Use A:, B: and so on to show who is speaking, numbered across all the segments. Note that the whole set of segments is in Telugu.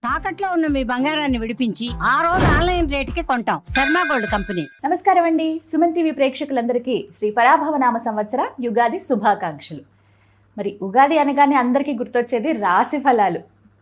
A: తాకట్లో ఉన్న మీ బంగారాన్ని విడిపించి ఆ రోజు ఆన్లైన్ రేటుకి కొంటాం. Sharma gold company.
B: నమస్కారం అండి. సుమన్ టీవీ ప్రేక్షకులందరికీ శ్రీ పరాభవనామ సంవత్సర యుగాది శుభాకాంక్షలు. మరి ఉగాది అనగానే అందరికీ గుర్తొచ్చేది రాశి ఫలాలు.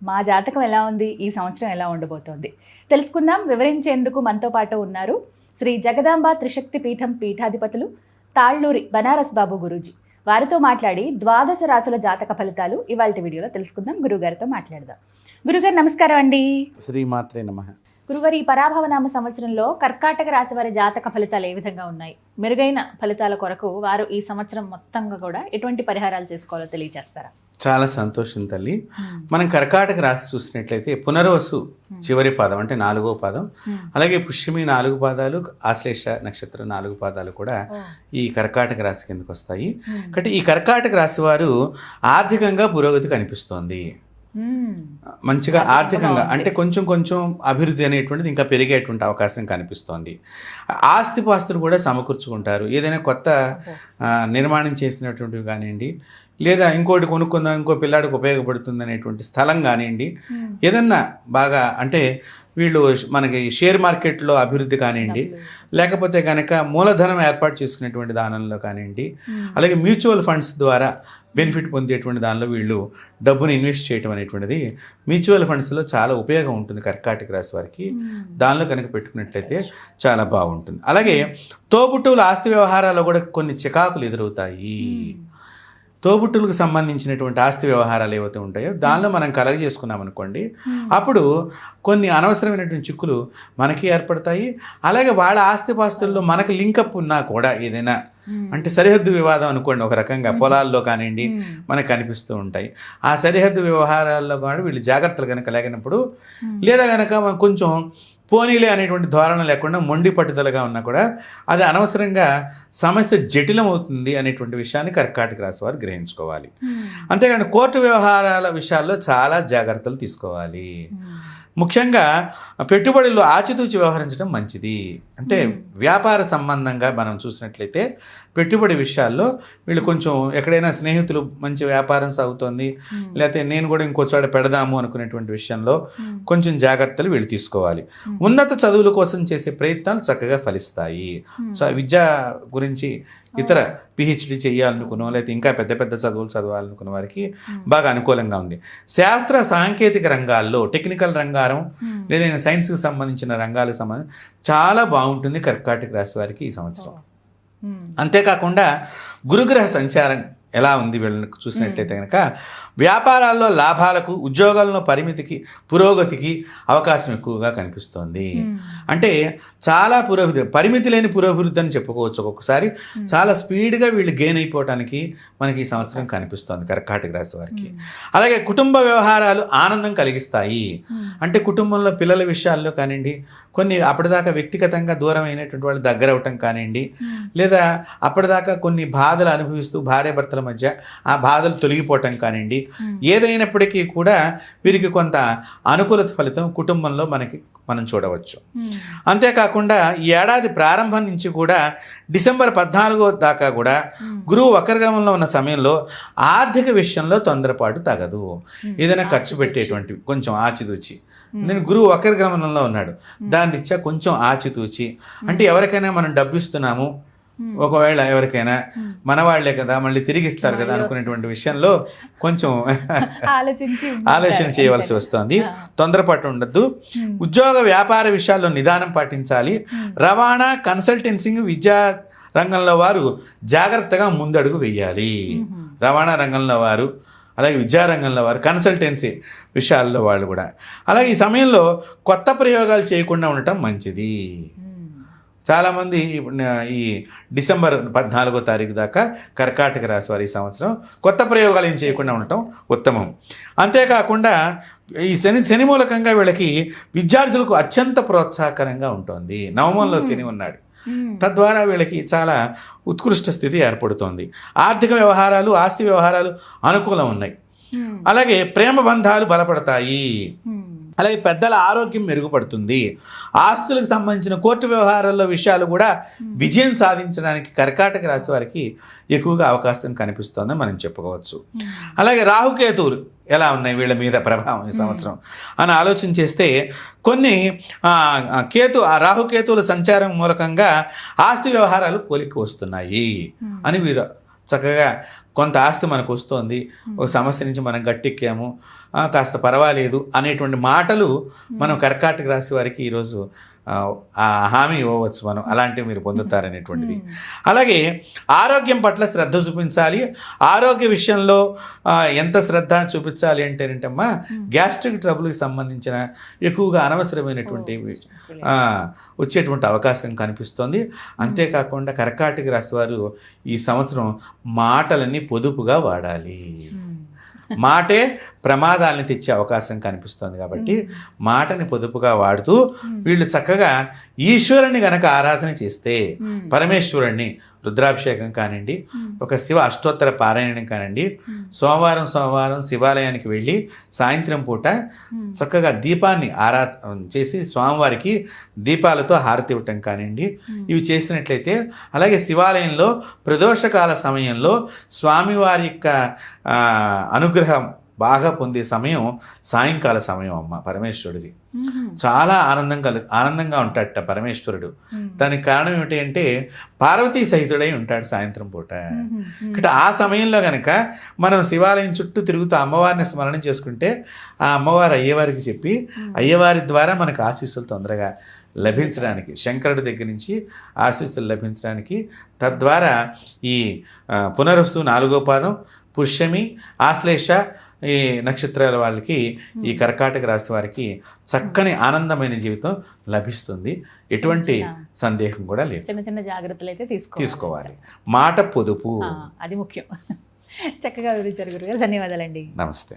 B: మా జాతకం ఎలా ఉంది, ఈ సంవత్సరం ఎలా ఉండబోతోంది తెలుసుకుందాం. వివరించేందుకు మనతో పాటు ఉన్నారు శ్రీ జగదాంబ త్రిశక్తి పీఠం పీఠాధిపతులు తాళ్ళూరి బనారస్ బాబు గురూజీ. వారితో మాట్లాడి ద్వాదశ రాశుల జాతక ఫలితాలు ఇవాళ వీడియోలో తెలుసుకుందాం. గురుగారితో మాట్లాడదాం. గురుగారు నమస్కారం అండి.
C: శ్రీమాత్రే నమః.
B: గురుగారు, ఈ పరాభవనామ సంవత్సరంలో కర్కాటక రాశి వారి జాతక ఫలితాలు ఏ విధంగా ఉన్నాయి? మెరుగైన ఫలితాల కొరకు వారు ఈ సంవత్సరం మొత్తంగా కూడా ఎటువంటి పరిహారాలు చేసుకోవాలో తెలియజేస్తారా?
C: చాలా సంతోషం తల్లి. మనం కర్కాటక రాశి చూసినట్లయితే పునర్వసు చివరి పాదం అంటే 4వ పాదం, అలాగే పుష్యమి 4 పాదాలు, ఆశ్లేష నక్షత్రం 4 పాదాలు కూడా ఈ కర్కాటక రాశి కిందకు వస్తాయి. కాబట్టి ఈ కర్కాటక రాశి వారు ఆర్థికంగా పురోగతి కనిపిస్తోంది. మంచిగా ఆర్థికంగా అంటే కొంచెం అభివృద్ధి అనేటువంటిది ఇంకా పెరిగేటువంటి అవకాశం కనిపిస్తోంది. ఆస్తిపాస్తులు కూడా సమకూర్చుకుంటారు. ఏదైనా కొత్త నిర్మాణం చేసినటువంటివి కానివ్వండి, లేదా ఇంకోటి కొనుక్కుందాం, ఇంకో పిల్లాడికి ఉపయోగపడుతుంది అనేటువంటి స్థలం కానివ్వండి, ఏదన్నా బాగా అంటే వీళ్ళు మనకి షేర్ మార్కెట్లో అభివృద్ధి కానివ్వండి, లేకపోతే కనుక మూలధనం ఏర్పాటు చేసుకునేటువంటి దానిలో కానివ్వండి, అలాగే మ్యూచువల్ ఫండ్స్ ద్వారా బెనిఫిట్ పొందేటువంటి దానిలో వీళ్ళు డబ్బును ఇన్వెస్ట్ చేయడం అనేటువంటిది మ్యూచువల్ ఫండ్స్లో చాలా ఉపయోగం ఉంటుంది కర్కాటక రాశి వారికి. దానిలో కనుక పెట్టుకున్నట్లయితే చాలా బాగుంటుంది. అలాగే తోబుట్టువుల ఆస్తి వ్యవహారాల్లో కూడా కొన్ని చికాకులు ఎదురవుతాయి. తోబుట్టులకు సంబంధించినటువంటి ఆస్తి వ్యవహారాలు ఏవైతే ఉంటాయో దానిలో మనం కలగ చేసుకున్నాం అనుకోండి, అప్పుడు కొన్ని అనవసరమైనటువంటి చిక్కులు మనకి ఏర్పడతాయి. అలాగే వాళ్ళ ఆస్తిపాస్తుల్లో మనకు లింకప్ ఉన్నా కూడా ఏదైనా అంటే సరిహద్దు వివాదం అనుకోండి, ఒక రకంగా పొలాల్లో కానివ్వండి మనకు కనిపిస్తూ ఉంటాయి. ఆ సరిహద్దు వ్యవహారాల్లో కూడా వీళ్ళు జాగ్రత్తలు కనుక లేనప్పుడు, లేదా కనుక మనం కొంచెం పోనీలే అనేటువంటి ధోరణ లేకుండా మొండి పట్టుదలగా ఉన్నా కూడా అది అనవసరంగా సమస్య జటిలం అవుతుంది అనేటువంటి విషయాన్ని కర్కాటక రాశి వారు గ్రహించుకోవాలి. అంతేకాని కోర్టు వ్యవహారాల విషయాల్లో చాలా జాగ్రత్తలు తీసుకోవాలి. ముఖ్యంగా పెట్టుబడుల్లో ఆచితూచి వ్యవహరించడం మంచిది. అంటే వ్యాపార సంబంధంగా మనం చూసినట్లయితే పెట్టుబడి విషయాల్లో వీళ్ళు కొంచెం ఎక్కడైనా స్నేహితులు మంచి వ్యాపారం సాగుతోంది, లేకపోతే నేను కూడా ఇంకో చోట పెడదాము అనుకునేటువంటి విషయంలో కొంచెం జాగ్రత్తలు వీళ్ళు తీసుకోవాలి. ఉన్నత చదువుల కోసం చేసే ప్రయత్నాలు చక్కగా ఫలిస్తాయి. విద్యా గురించి ఇతర పిహెచ్డి చేయాలనుకున్నాం, లేకపోతే ఇంకా పెద్ద పెద్ద చదువులు చదవాలనుకున్న వారికి బాగా అనుకూలంగా ఉంది. శాస్త్ర సాంకేతిక రంగాల్లో టెక్నికల్ రంగారం లేదా సైన్స్కి సంబంధించిన రంగాలకు సంబంధించి చాలా బాగుంటుంది కర్కాటక రాశి వారికి ఈ సంవత్సరం. అంతేకాకుండా గురుగ్రహ సంచారం ఎలా ఉంది వీళ్ళని చూసినట్లయితే కనుక వ్యాపారాల్లో లాభాలకు, ఉద్యోగాల్లో పరిమితికి, పురోగతికి అవకాశం ఎక్కువగా కనిపిస్తోంది. అంటే చాలా పరిమితి లేని పురోభివృద్ధి అని చెప్పుకోవచ్చు. ఒక్కొక్కసారి చాలా స్పీడ్గా వీళ్ళు గెయిన్ అయిపోవడానికి మనకి ఈ సంవత్సరం కనిపిస్తోంది కర్కాటక రాశి వారికి. అలాగే కుటుంబ వ్యవహారాలు ఆనందం కలిగిస్తాయి. అంటే కుటుంబంలో పిల్లల విషయాల్లో కానివ్వండి, కొన్ని అప్పటిదాకా వ్యక్తిగతంగా దూరం అయినటువంటి వాళ్ళు దగ్గర అవటం కానివ్వండి, లేదా అప్పటిదాకా కొన్ని బాధలు అనుభవిస్తూ భార్యాభర్తల మధ్య ఆ బాధలు తొలగిపోవటం కానివ్వండి, ఏదైనప్పటికీ కూడా వీరికి కొంత అనుకూలత ఫలితం కుటుంబంలో మనం చూడవచ్చు. అంతేకాకుండా ఈ ఏడాది ప్రారంభం నుంచి కూడా డిసెంబర్ 14 దాకా కూడా గురువు వక్రగ్రమంలో ఉన్న సమయంలో ఆర్థిక విషయంలో తొందరపాటు తగదు. ఏదైనా ఖర్చు పెట్టేటువంటి కొంచెం ఆచితూచి, నేను గురువు వక్రగ్రమంలో ఉన్నాడు, దాని రీత్యా కొంచెం ఆచితూచి, అంటే ఎవరికైనా మనం డబ్బు ఇస్తున్నాము, ఒకవేళ ఎవరికైనా మన వాళ్లే కదా మళ్ళీ తిరిగి ఇస్తారు కదా అనుకునేటువంటి విషయంలో కొంచెం ఆలోచన చేయవలసి వస్తుంది. తొందరపాటు ఉండద్దు. ఉద్యోగ వ్యాపార విషయాల్లో నిదానం పాటించాలి. రవాణా, కన్సల్టెన్సింగ్, విద్యా రంగంలో వారు జాగ్రత్తగా ముందడుగు వేయాలి. రవాణా రంగంలో వారు, అలాగే విద్యారంగంలో వారు, కన్సల్టెన్సీ విషయాల్లో వాళ్ళు కూడా. అలాగే ఈ సమయంలో కొత్త ప్రయోగాలు చేయకుండా ఉండటం మంచిది. చాలామంది ఈ డిసెంబర్ 14వ తారీఖు దాకా కర్కాటక రాశి వారి ఈ సంవత్సరం కొత్త ప్రయోగాలు ఏం చేయకుండా ఉండటం ఉత్తమం. అంతేకాకుండా ఈ శని మూలకంగా వీళ్ళకి విద్యార్థులకు అత్యంత ప్రోత్సాహకరంగా ఉంటుంది. నవమంలో శని ఉన్నాడు, తద్వారా వీళ్ళకి చాలా ఉత్కృష్ట స్థితి ఏర్పడుతోంది. ఆర్థిక వ్యవహారాలు, ఆస్తి వ్యవహారాలు అనుకూలం ఉన్నాయి. అలాగే ప్రేమ బంధాలు బలపడతాయి. అలాగే పెద్దల ఆరోగ్యం మెరుగుపడుతుంది. ఆస్తులకు సంబంధించిన కోర్టు వ్యవహారాల్లో విషయాలు కూడా విజయం సాధించడానికి కర్కాటక రాశి వారికి ఎక్కువగా అవకాశం కనిపిస్తోందని మనం చెప్పుకోవచ్చు. అలాగే రాహుకేతువులు ఎలా ఉన్నాయి వీళ్ళ మీద ప్రభావం ఈ సంవత్సరం అని ఆలోచన చేస్తే కొన్ని రాహుకేతువుల సంచారం మూలకంగా ఆస్తి వ్యవహారాలు కోలికి వస్తున్నాయి అని వీరు చక్కగా కొంత ఆస్తి మనకు వస్తుంది, ఒక సమస్య నుంచి మనం గట్టెక్కాము, కాస్త పర్వాలేదు అనేటువంటి మాటలు మనం కర్కాటక రాశి వారికి ఈరోజు ఆ హామీ ఇవ్వవచ్చు, మనం అలాంటివి మీరు పొందుతారనేటువంటిది. అలాగే ఆరోగ్యం పట్ల శ్రద్ధ చూపించాలి. ఆరోగ్య విషయంలో ఎంత శ్రద్ధ చూపించాలి అంటేనంటమ్మా, గ్యాస్ట్రిక్ ట్రబుల్కి సంబంధించిన ఎక్కువగా అనవసరమైనటువంటి వచ్చేటువంటి అవకాశం కనిపిస్తుంది. అంతేకాకుండా కర్కాటక రాశి వారు ఈ సంవత్సరం మాటలన్నీ పొదుపుగా వాడాలి. మాటే ప్రమాదాలని తెచ్చే అవకాశం కనిపిస్తుంది కాబట్టి మాటని పొదుపుగా వాడుతూ వీళ్ళు చక్కగా ఈశ్వరుని గనక ఆరాధన చేస్తే, పరమేశ్వరుణ్ణి రుద్రాభిషేకం కానివ్వండి, ఒక శివ అష్టోత్తర పారాయణం కానివ్వండి, సోమవారం శివాలయానికి వెళ్ళి సాయంత్రం పూట చక్కగా దీపాన్ని చేసి స్వామివారికి దీపాలతో హారతి ఇవ్వటం కానివ్వండి, ఇవి చేసినట్లయితే, అలాగే శివాలయంలో ప్రదోషకాల సమయంలో స్వామివారి యొక్క అనుగ్రహం బాగా పొందే సమయం సాయంకాల సమయం అమ్మ పరమేశ్వరుడిది. చాలా ఆనందంగా ఉంటాడట పరమేశ్వరుడు. దానికి కారణం ఏమిటి అంటే పార్వతీ సహితుడై ఉంటాడు సాయంత్రం పూట. ఇక్కడ ఆ సమయంలో గనక మనం శివాలయం చుట్టూ తిరుగుతూ అమ్మవారిని స్మరణ చేసుకుంటే, ఆ అమ్మవారు అయ్యవారికి చెప్పి అయ్యవారి ద్వారా మనకు ఆశీస్సులు తొందరగా లభించడానికి, శంకరుడి దగ్గర నుంచి ఆశీస్సులు లభించడానికి, తద్వారా ఈ పునరుస్తు 4వ పాదం, పుష్యమి, ఆశ్లేష ఈ నక్షత్రాల వాళ్ళకి, ఈ కర్కాటక రాశి వారికి చక్కని ఆనందమైన జీవితం లభిస్తుంది. ఎటువంటి సందేహం కూడా లేదు.
B: చిన్న చిన్న జాగ్రత్తలు అయితే
C: తీసుకోవాలి. మాట పొదుపు
B: అది ముఖ్యం. చక్కగా వివరించారు గురుగారు, ధన్యవాదాలండి.
C: నమస్తే.